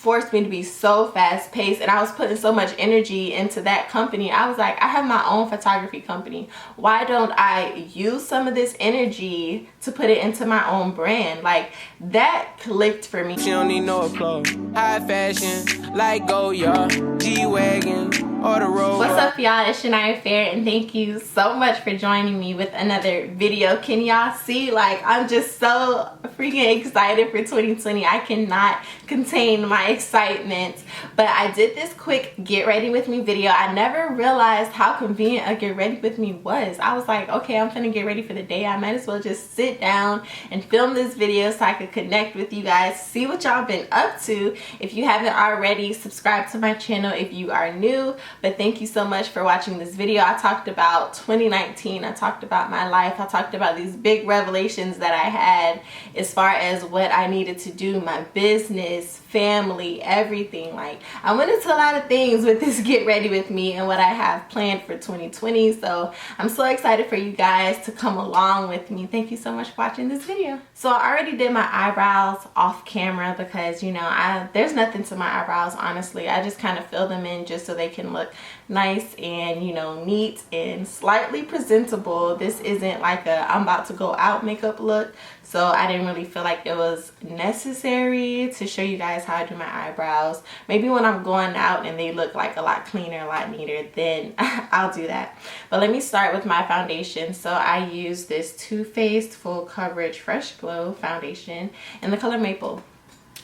forced me to be so fast paced, and I was putting so much energy into that company. I was like, I have my own photography company. Why don't I use some of this energy to put it into my own brand? Like, that clicked for me. She don't need no applause. High fashion, like Goya, G-Wagon, or the road. What's up, y'all? It's Shania Fair, and thank you so much for joining me with another video. Can y'all see? Like, I'm just so freaking excited for 2020. I cannot contain my excitement. But I did this quick get ready with me video. I never realized how convenient a get ready with me was. I was like, okay, I'm gonna get ready for the day. I might as well just sit down and film this video so I could connect with you guys, see what y'all been up to. If you haven't already, subscribe to my channel if you are new. But thank you so much for watching this video. I talked about 2019. I talked about my life. I talked about these big revelations that I had as far as what I needed to do, my business, family, everything. Like, I went into a lot of things with this get ready with me and what I have planned for 2020. So I'm so excited for you guys to come along with me. Thank you so much for watching this video. So I already did my eyebrows off camera because, you know, there's nothing to my eyebrows, honestly. I just kind of fill them in just so they can look nice and, you know, neat and slightly presentable. This isn't like a I'm about to go out makeup look, so I didn't really feel like it was necessary to show you guys how I do my eyebrows. Maybe when I'm going out and they look like a lot cleaner, a lot neater, then I'll do that. But let me start with my foundation. So I use this Too Faced Full Coverage Fresh Glow foundation in the color Maple.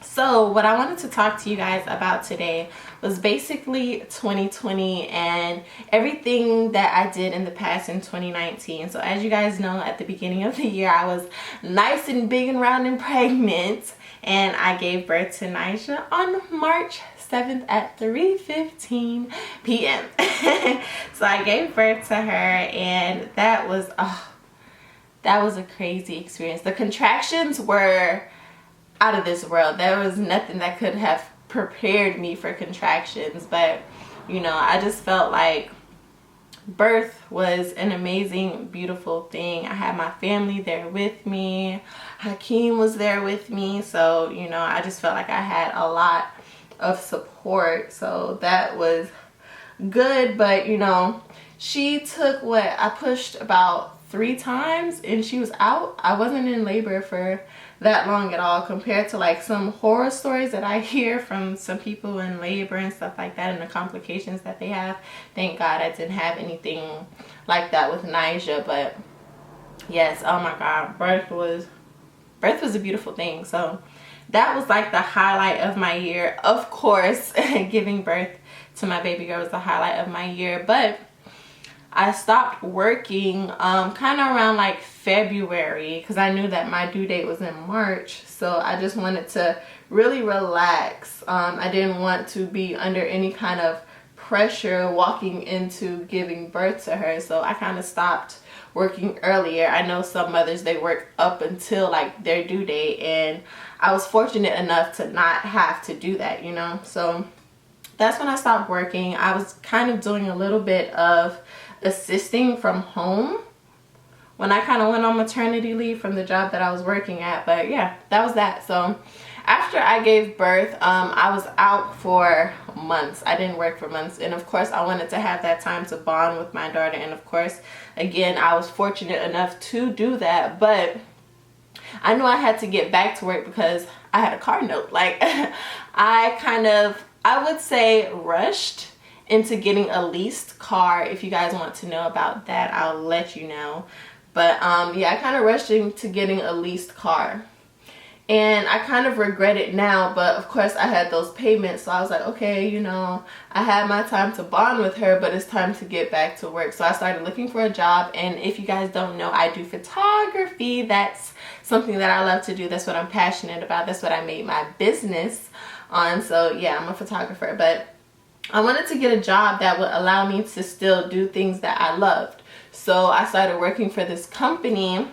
So what I wanted to talk to you guys about today was basically 2020 and everything that I did in the past in 2019. So as you guys know, at the beginning of the year, I was nice and big and round and pregnant, and I gave birth to Nyjah on March 7th at 3:15 p.m. So I gave birth to her, and that was a crazy experience. The contractions were out of this world. There was nothing that could have prepared me for contractions, but you know, I just felt like birth was an amazing, beautiful thing. I had my family there with me. Hakeem was there with me, so you know, I just felt like I had a lot of support, so that was good. But you know, she took what I pushed about 3 times and she was out. I wasn't in labor for that long at all, compared to like some horror stories that I hear from some people in labor and stuff like that, and the complications that they have. Thank God I didn't have anything like that with Nyjah. But yes, oh my God, birth was a beautiful thing. So that was like the highlight of my year. Of course, giving birth to my baby girl was the highlight of my year. But I stopped working kind of around like February because I knew that my due date was in March. So I just wanted to really relax. I didn't want to be under any kind of pressure walking into giving birth to her. So I kind of stopped working earlier. I know some mothers, they work up until like their due date, and I was fortunate enough to not have to do that, you know. So that's when I stopped working. I was kind of doing a little bit of assisting from home when I kind of went on maternity leave from the job that I was working at. But yeah, that was that. So after I gave birth, I was out for months. I didn't work for months, and of course I wanted to have that time to bond with my daughter. And of course, again, I was fortunate enough to do that, but I knew I had to get back to work because I had a car note. Like I would say rushed into getting a leased car. If you guys want to know about that, I'll let you know. But yeah, I kind of rushed into getting a leased car, and I kind of regret it now. But of course I had those payments, so I was like, okay, you know, I had my time to bond with her, but it's time to get back to work. So I started looking for a job, and if you guys don't know, I do photography. That's something that I love to do. That's what I'm passionate about. That's what I made my business on. So yeah, I'm a photographer, but I wanted to get a job that would allow me to still do things that I loved. So I started working for this company,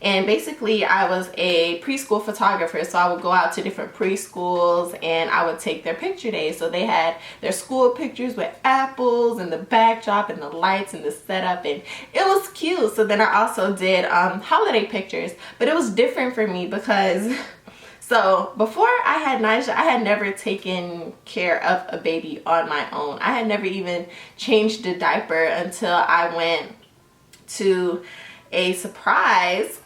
and basically I was a preschool photographer. So I would go out to different preschools and I would take their picture days. So they had their school pictures with apples and the backdrop and the lights and the setup, and it was cute. So then I also did holiday pictures, but it was different for me because So before I had Nyjah, I had never taken care of a baby on my own. I had never even changed a diaper until I went to a surprise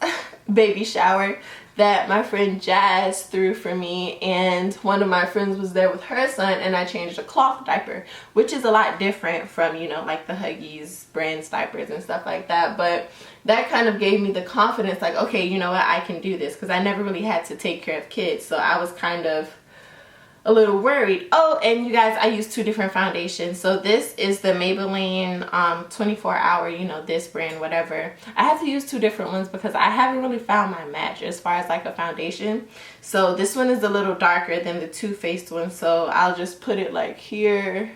baby shower that my friend Jazz threw for me, and one of my friends was there with her son, and I changed a cloth diaper, which is a lot different from, you know, like the Huggies brands diapers and stuff like that. But that kind of gave me the confidence, like, okay, you know what, I can do this, because I never really had to take care of kids, so I was kind of a little worried. Oh, and you guys, I use 2 different foundations. So this is the Maybelline 24 hour, you know, this brand, whatever. I have to use 2 different ones because I haven't really found my match as far as like a foundation. So this one is a little darker than the Too Faced one, so I'll just put it like here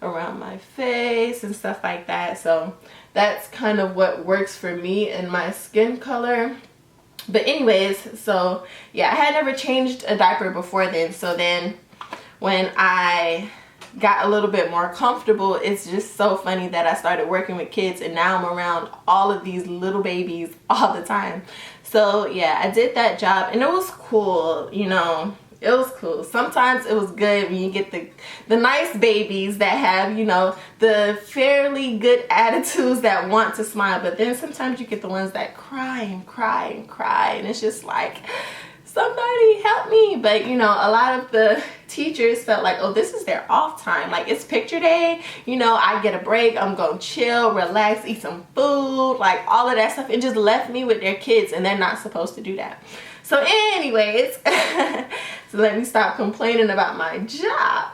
around my face and stuff like that. So that's kind of what works for me and my skin color. But anyways, so yeah, I had never changed a diaper before then. So then when I got a little bit more comfortable, it's just so funny that I started working with kids, and now I'm around all of these little babies all the time. So yeah, I did that job, and it was cool, you know. It was cool. Sometimes it was good when you get the nice babies that have, you know, the fairly good attitudes that want to smile, but then sometimes you get the ones that cry and cry and cry, and it's just like, somebody help me. But you know, a lot of the teachers felt like, oh, this is their off time, like it's picture day, you know, I get a break, I'm gonna chill, relax, eat some food, like all of that stuff. It just left me with their kids, and they're not supposed to do that. So anyways, so let me stop complaining about my job.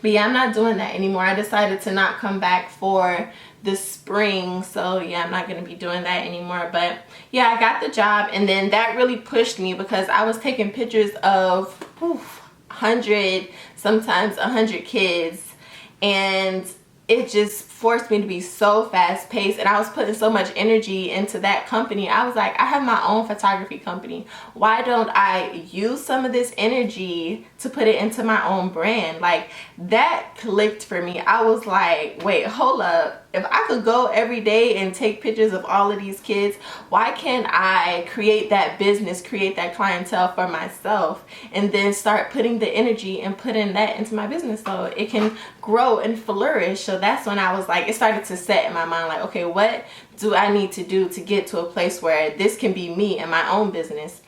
But yeah, I'm not doing that anymore. I decided to not come back for the spring. So yeah, I'm not going to be doing that anymore. But yeah, I got the job, and then that really pushed me because I was taking pictures of 100, sometimes 100 kids, and it just forced me to be so fast paced, and I was putting so much energy into that company. I was like, I have my own photography company. Why don't I use some of this energy to put it into my own brand? Like, that clicked for me. I was like, wait, hold up. If I could go every day and take pictures of all of these kids, why can't I create that business, create that clientele for myself, and then start putting the energy and putting that into my business so it can grow and flourish? So that's when I was like, it started to set in my mind, like, okay, what do I need to do to get to a place where this can be me and my own business?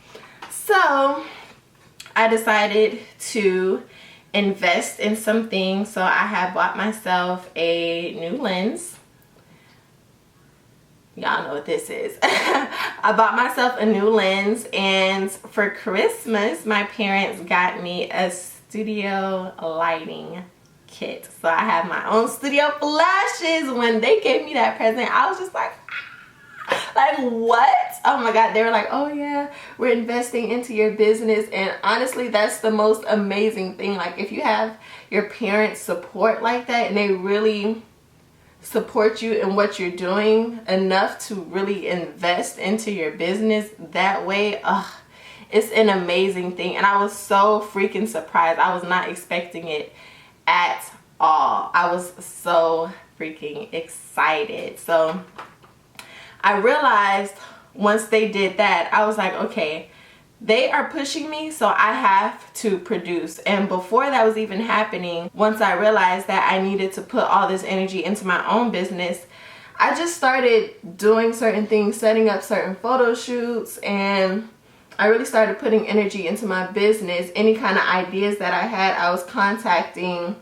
So I decided to invest in some things. So I have bought myself a new lens. Y'all know what this is. I bought myself a new lens, and for Christmas my parents got me a studio lighting kit. So I have my own studio flashes. When they gave me that present, I was just like, like, what? Oh my god. They were like, oh yeah, we're investing into your business. And honestly, that's the most amazing thing. Like, if you have your parents support like that, and they really support you in what you're doing enough to really invest into your business that way, it's an amazing thing. And I was so freaking surprised. I was not expecting it at all. I was so freaking excited. So I realized once they did that, I was like, okay, they are pushing me, so I have to produce. And before that was even happening, once I realized that I needed to put all this energy into my own business, I just started doing certain things, setting up certain photo shoots, and I really started putting energy into my business. Any kind of ideas that I had, I was contacting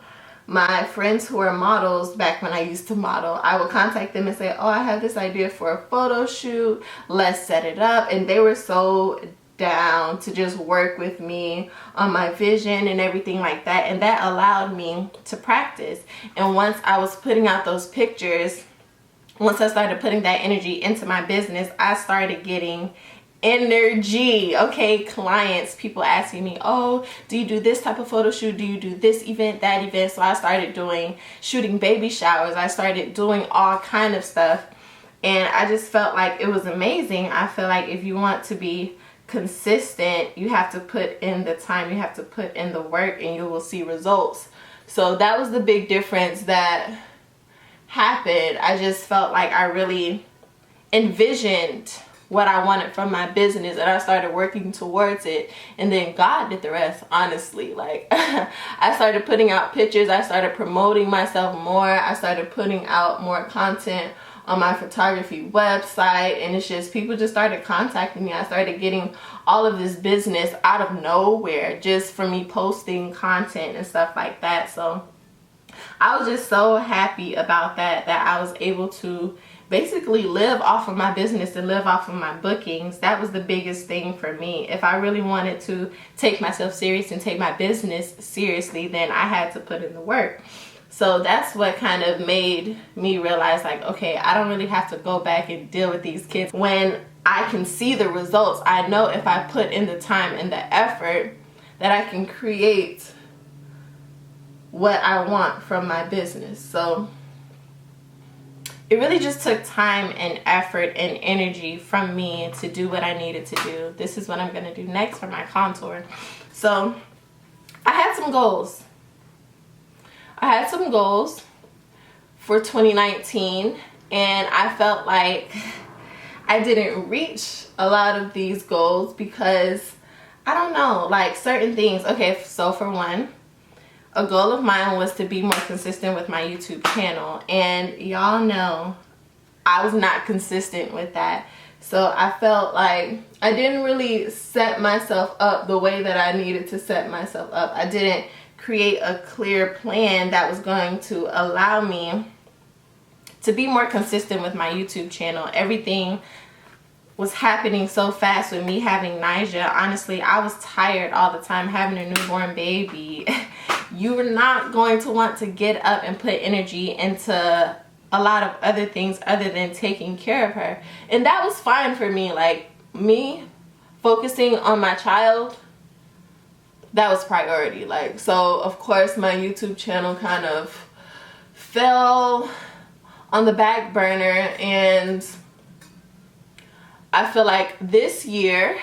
my friends who are models. Back when I used to model, I would contact them and say, oh, I have this idea for a photo shoot, let's set it up. And they were so down to just work with me on my vision and everything like that. And that allowed me to practice. And once I was putting out those pictures, once I started putting that energy into my business, I started getting energy. Okay, clients, people asking me, oh, do you do this type of photo shoot? Do you do this event, that event? So I started shooting baby showers. I started doing all kind of stuff, and I just felt like it was amazing. I feel like if you want to be consistent, you have to put in the time, you have to put in the work, and you will see results. So that was the big difference that happened. I just felt like I really envisioned what I wanted from my business, and I started working towards it, and then God did the rest, honestly. Like I started putting out pictures, I started promoting myself more, I started putting out more content on my photography website, and it's just people just started contacting me. I started getting all of this business out of nowhere just from me posting content and stuff like that. So I was just so happy about that I was able to basically live off of my business and live off of my bookings. That was the biggest thing for me. If I really wanted to take myself serious and take my business seriously, then I had to put in the work. So that's what kind of made me realize, like, okay, I don't really have to go back and deal with these kids. When I can see the results, I know if I put in the time and the effort that I can create what I want from my business. So it really just took time and effort and energy from me to do what I needed to do. This is what I'm going to do next for my contour. So I had some goals. I had some goals for 2019, and I felt like I didn't reach a lot of these goals because, I don't know, like certain things. Okay, so for one, a goal of mine was to be more consistent with my YouTube channel, and y'all know I was not consistent with that. So I felt like I didn't really set myself up the way that I needed to set myself up. I didn't create a clear plan that was going to allow me to be more consistent with my YouTube channel. Everything was happening so fast with me having Nyjah. Honestly, I was tired all the time having a newborn baby. You were not going to want to get up and put energy into a lot of other things other than taking care of her. And that was fine for me. Like, me focusing on my child, that was priority. Like, so of course my YouTube channel kind of fell on the back burner, and I feel like this year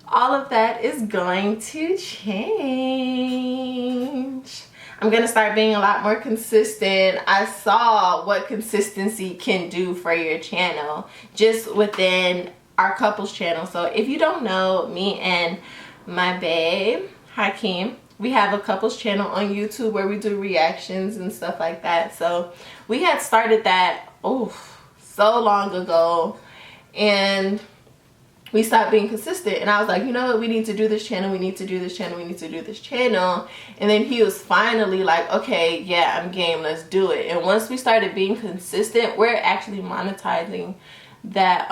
all of that is going to change. I'm gonna start being a lot more consistent. I saw what consistency can do for your channel just within our couples channel. So if you don't know, me and my babe Hakeem, we have a couples channel on YouTube where we do reactions and stuff like that. So we had started that so long ago, and we stopped being consistent. And I was like, you know what, we need to do this channel, we need to do this channel, we need to do this channel. And then he was finally like, okay, yeah, I'm game, let's do it. And once we started being consistent, we're actually monetizing that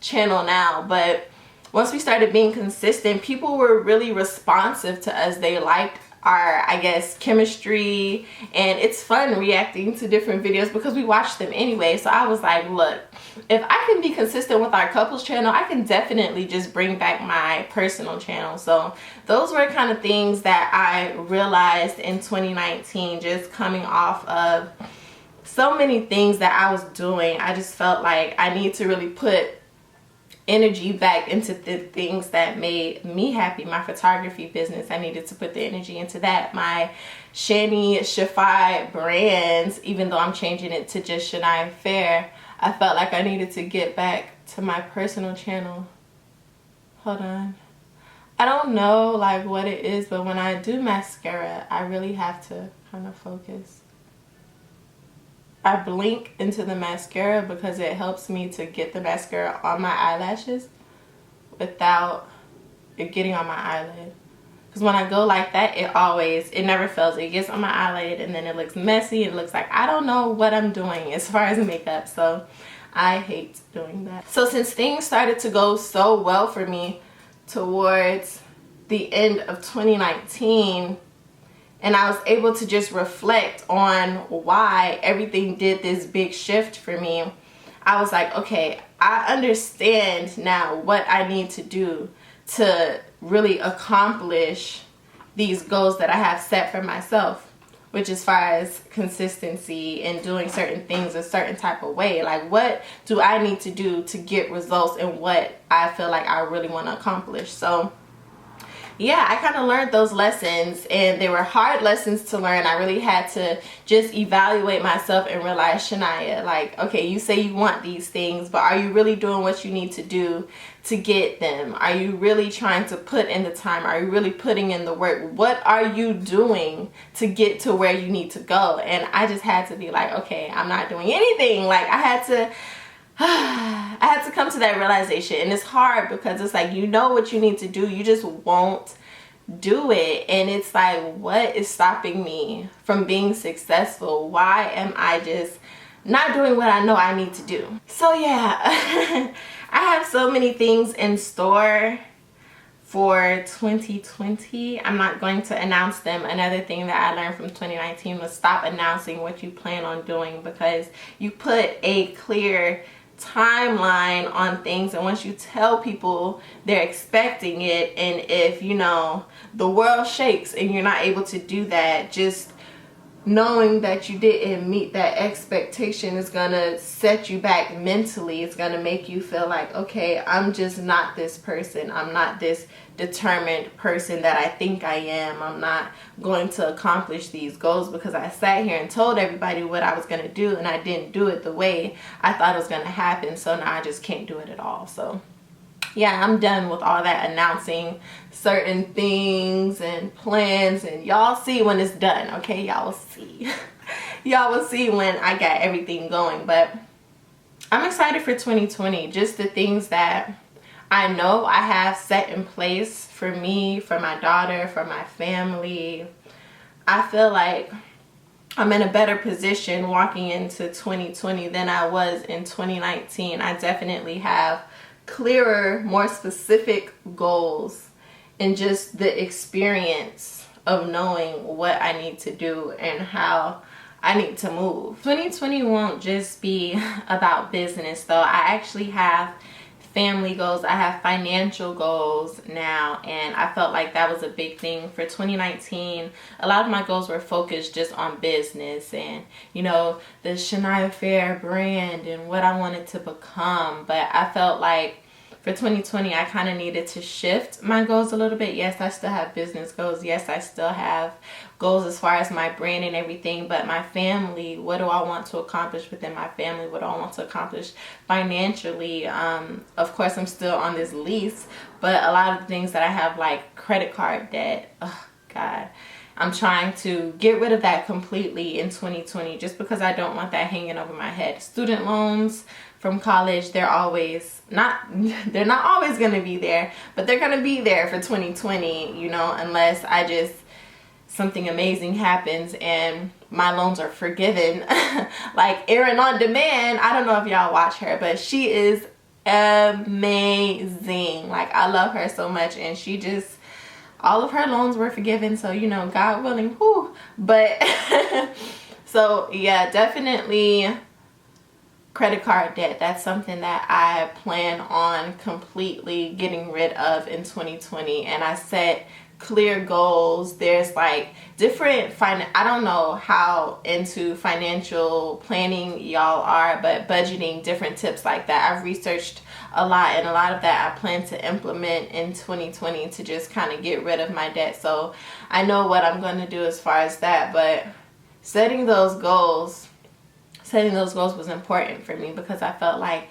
channel now. But once we started being consistent, people were really responsive to us. They liked our, I guess, chemistry, and it's fun reacting to different videos because we watch them anyway. So I was like, look, if I can be consistent with our couples channel, I can definitely just bring back my personal channel. So those were kind of things that I realized in 2019, just coming off of so many things that I was doing. I just felt like I need to really put energy back into the things that made me happy. My photography business, I needed to put the energy into that. My Shani Shafai brands, even though I'm changing it to just Shania Fair, I felt like I needed to get back to my personal channel. Hold on. I don't know like what it is, but when I do mascara, I really have to kind of focus. I blink into the mascara because it helps me to get the mascara on my eyelashes without it getting on my eyelid. Because when I go like that, it never fails. It gets on my eyelid and then it looks messy. It looks like I don't know what I'm doing as far as makeup. So I hate doing that. So since things started to go so well for me towards the end of 2019, and I was able to just reflect on why everything did this big shift for me, I was like, okay, I understand now what I need to do to really accomplish these goals that I have set for myself, which as far as consistency and doing certain things a certain type of way. Like, what do I need to do to get results and what I feel like I really want to accomplish? So yeah, I kind of learned those lessons, and they were hard lessons to learn. I really had to just evaluate myself and realize, Shania, like, okay, you say you want these things, but are you really doing what you need to do to get them? Are you really trying to put in the time? Are you really putting in the work? What are you doing to get to where you need to go? And I just had to be like, okay, I'm not doing anything. Like, I had to come to that realization. And it's hard because it's like, you know what you need to do, you just won't do it. And it's like, what is stopping me from being successful? Why am I just not doing what I know I need to do? So yeah, I have so many things in store for 2020. I'm not going to announce them. Another thing that I learned from 2019 was stop announcing what you plan on doing, because you put a clear timeline on things, and once you tell people, they're expecting it. And if, you know, the world shakes and you're not able to do that, just knowing that you didn't meet that expectation is gonna set you back mentally. It's gonna make you feel like, okay, I'm just not this person. I'm not this determined person that I think I am. I'm not going to accomplish these goals because I sat here and told everybody what I was gonna do, and I didn't do it the way I thought it was gonna happen. So now I just can't do it at all. So yeah, I'm done with all that announcing certain things and plans, and y'all see when it's done, okay? Y'all will see. Y'all will see when I got everything going. But I'm excited for 2020. Just the things that I know I have set in place for me, for my daughter, for my family. I feel like I'm in a better position walking into 2020 than I was in 2019. I definitely have clearer, more specific goals, and just the experience of knowing what I need to do and how I need to move. 2020 won't just be about business though. I actually have family goals, I have financial goals now, and I felt like that was a big thing for 2019. A lot of my goals were focused just on business and, you know, the Shania Fair brand and what I wanted to become. But I felt like for 2020, I kind of needed to shift my goals a little bit. Yes, I still have business goals. Yes, I still have goals as far as my brand and everything. But my family, what do I want to accomplish within my family? What do I want to accomplish financially? Of course, I'm still on this lease. But a lot of the things that I have, like credit card debt, oh God, I'm trying to get rid of that completely in 2020 just because I don't want that hanging over my head. Student loans from college, they're not always going to be there, but they're going to be there for 2020, you know, unless something amazing happens and my loans are forgiven. Like Erin on Demand, I don't know if y'all watch her, but she is amazing. Like, I love her so much, and she just, all of her loans were forgiven, so, you know, God willing, whew. But so yeah, definitely credit card debt. That's something that I plan on completely getting rid of in 2020. And I set clear goals. There's like different I don't know how into financial planning y'all are, but budgeting, different tips like that. I've researched a lot, and a lot of that I plan to implement in 2020 to just kind of get rid of my debt. So I know what I'm going to do as far as that. But setting those goals was important for me, because I felt like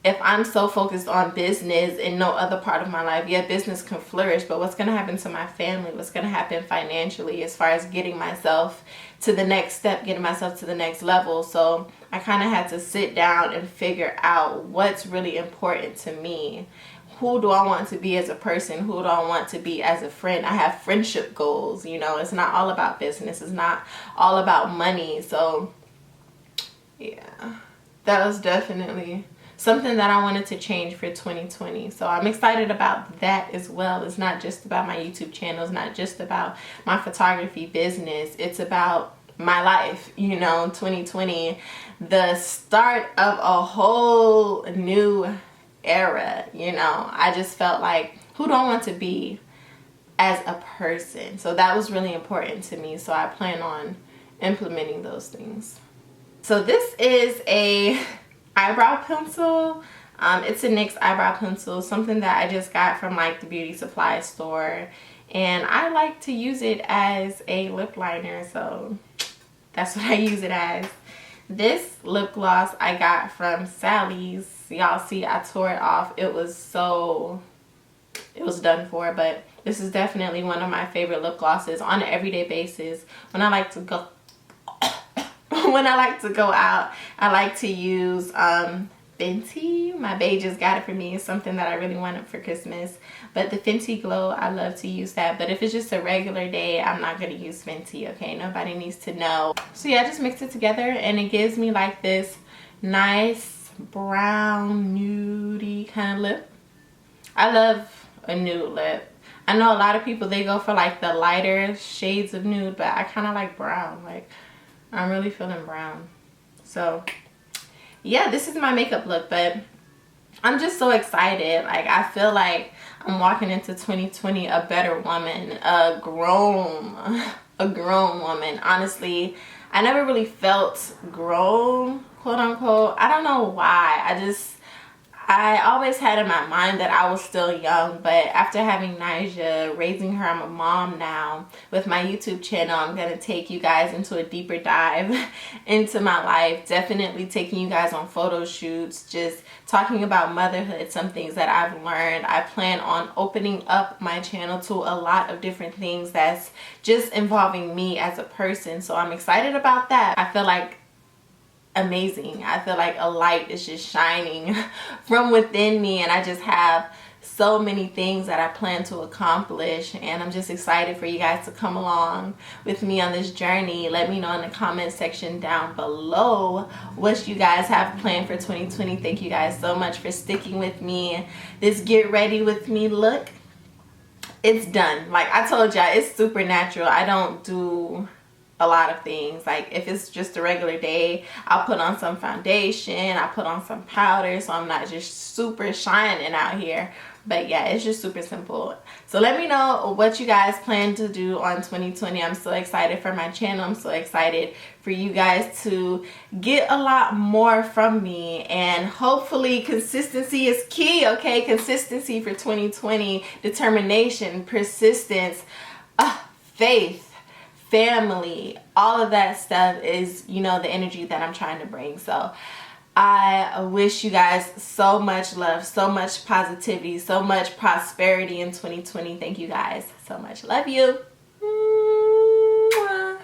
if I'm so focused on business and no other part of my life, yeah, business can flourish, but what's going to happen to my family? What's going to happen financially as far as getting myself to the next step, getting myself to the next level? So I kind of had to sit down and figure out what's really important to me. Who do I want to be as a person? Who do I want to be as a friend? I have friendship goals, you know. It's not all about business. It's not all about money. So yeah, that was definitely something that I wanted to change for 2020. So I'm excited about that as well. It's not just about my YouTube channel. It's not just about my photography business. It's about my life, you know. 2020, the start of a whole new era, you know. I just felt like, who do I want to be as a person? So that was really important to me. So I plan on implementing those things. So this is a eyebrow pencil. It's a NYX eyebrow pencil, something that I just got from like the beauty supply store, and I like to use it as a lip liner, so that's what I use it as. This lip gloss I got from Sally's. Y'all see I tore it off. It was done for, but this is definitely one of my favorite lip glosses on an everyday basis. When I like to go when I like to go out, I like to use Fenty. My bae just got it for me. It's something that I really wanted for Christmas. But the Fenty Glow, I love to use that. But if it's just a regular day, I'm not going to use Fenty, okay? Nobody needs to know. So yeah, I just mixed it together and it gives me like this nice brown nudie kind of lip. I love a nude lip. I know a lot of people, they go for like the lighter shades of nude, but I kind of like brown. Like, I'm really feeling brown. So yeah, this is my makeup look, but I'm just so excited. Like, I feel like I'm walking into 2020 a better woman, a grown woman. Honestly, I never really felt grown, quote unquote. I don't know why. I always had in my mind that I was still young, but after having Nyjah, raising her, I'm a mom now. With my YouTube channel, I'm going to take you guys into a deeper dive into my life. Definitely taking you guys on photo shoots, just talking about motherhood, some things that I've learned. I plan on opening up my channel to a lot of different things that's just involving me as a person. So I'm excited about that. I feel like amazing. I feel like a light is just shining from within me, and I just have so many things that I plan to accomplish, and I'm just excited for you guys to come along with me on this journey. Let me know in the comment section down below what you guys have planned for 2020. Thank you guys so much for sticking with me. This get ready with me look, it's done. Like I told y'all, it's super natural. I don't do a lot of things. Like if it's just a regular day, I'll put on some foundation, I'll put on some powder, so I'm not just super shining out here. But yeah, it's just super simple. So let me know what you guys plan to do on 2020. I'm so excited for my channel. I'm so excited for you guys to get a lot more from me, and hopefully consistency is key, okay? Consistency for 2020, determination, persistence, faith, family, all of that stuff is, you know, the energy that I'm trying to bring. So I wish you guys so much love, so much positivity, so much prosperity in 2020. Thank you guys so much. Love you.